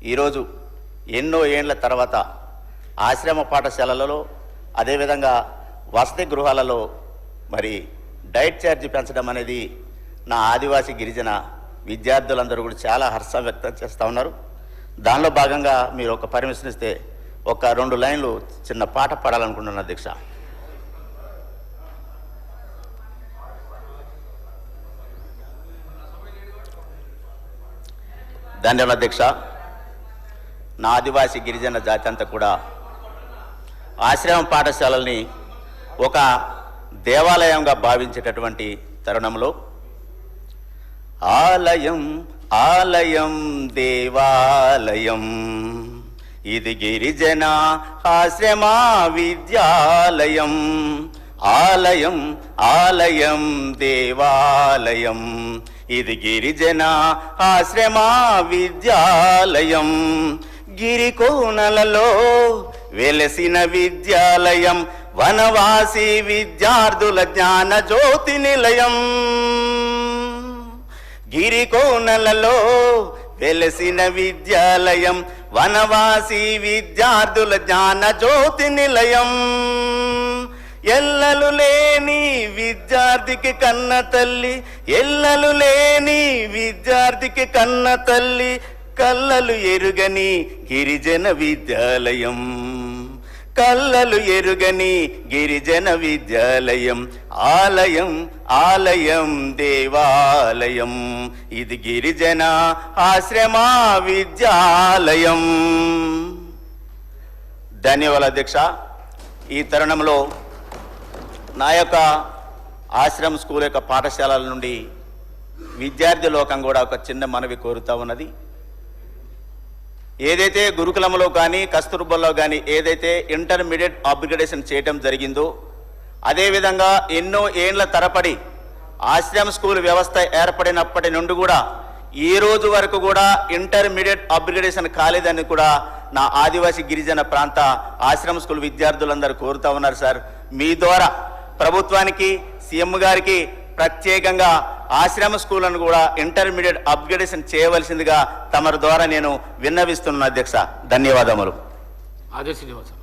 ఈరోజు ఎన్నో ఏండ్ల తర్వాత ఆశ్రమ పాఠశాలలలో అదేవిధంగా వసతి గృహాలలో మరి డైట్ ఛార్జీ పెంచడం అనేది నా ఆదివాసీ గిరిజన విద్యార్థులందరూ కూడా చాలా హర్షం వ్యక్తం చేస్తూ ఉన్నారు. దానిలో భాగంగా మీరు ఒక పర్మిషన్ ఇస్తే ఒక 2 లైన్లు చిన్న పాట పాడాలనుకుంటున్నాను అధ్యక్ష. ధన్యవాదాలు అధ్యక్ష. నా ఆదివాసీ గిరిజన జాతి అంతా కూడా ఆశ్రమ పాఠశాలల్ని ఒక దేవాలయంగా భావించేటటువంటి తరుణంలో ఆలయం ఆలయం దేవాలయం ఇది గిరిజన ఆశ్రమ విద్యాలయం. ఆలయం ఆలయం దేవాలయం ఇది గిరిజన ఆశ్రమ విద్యాలయం. గిరికోనలలో వెలసిన విద్యాలయం వనవాసి విద్యార్థుల జ్ఞాన జ్యోతి నిలయం. గిరికోనలలో వెలసిన విద్యాలయం వనవాసి విద్యార్థుల జ్ఞాన జ్యోతి నిలయం. ఎల్లలు లేని విద్యార్థికి కన్న తల్లి, ఎల్లలు లేని విద్యార్థికి కన్న తల్లి, కల్లలు ఎరుగని గిరిజన విద్యాలయం. కల్లలు ఎరుగని గిరిజన విద్యాలయం. ఆలయం ఆలయం దేవాలయం ఇది గిరిజన ఆశ్రమ విద్యాలయం. ధన్యవాదాలు అధ్యక్ష. ఈ తరుణంలో నా యొక్క ఆశ్రమ స్కూల్ యొక్క పాఠశాలల నుండి విద్యార్థి లోకం కూడా ఒక చిన్న మనవి కోరుతా ఉన్నది. ఏదైతే గురుకులంలో కానీ కస్తూర్బాలో కానీ ఏదైతే ఇంటర్మీడియట్ అప్గ్రేడేషన్ చేయడం జరిగిందో, అదేవిధంగా ఎన్నో ఏండ్ల తరబడి ఆశ్రమ స్కూల్ వ్యవస్థ ఏర్పడినప్పటి నుండి కూడా ఈ రోజు వరకు కూడా ఇంటర్మీడియట్ అప్గ్రేడేషన్ కాలేదని కూడా నా ఆదివాసీ గిరిజన ప్రాంత ఆశ్రమ స్కూల్ విద్యార్థులందరూ కోరుతా ఉన్నారు. సార్, మీ ద్వారా ప్రభుత్వానికి సీఎం గారికి ప్రత్యేకంగా ఆశ్రమ స్కూళ్లను కూడా ఇంటర్మీడియట్ అప్గ్రేడేషన్ చేయవలసిందిగా తమరి ద్వారా నేను విన్నవిస్తున్నాను అధ్యక్ష. ధన్యవాదములు. ఆదేశించవచ్చు.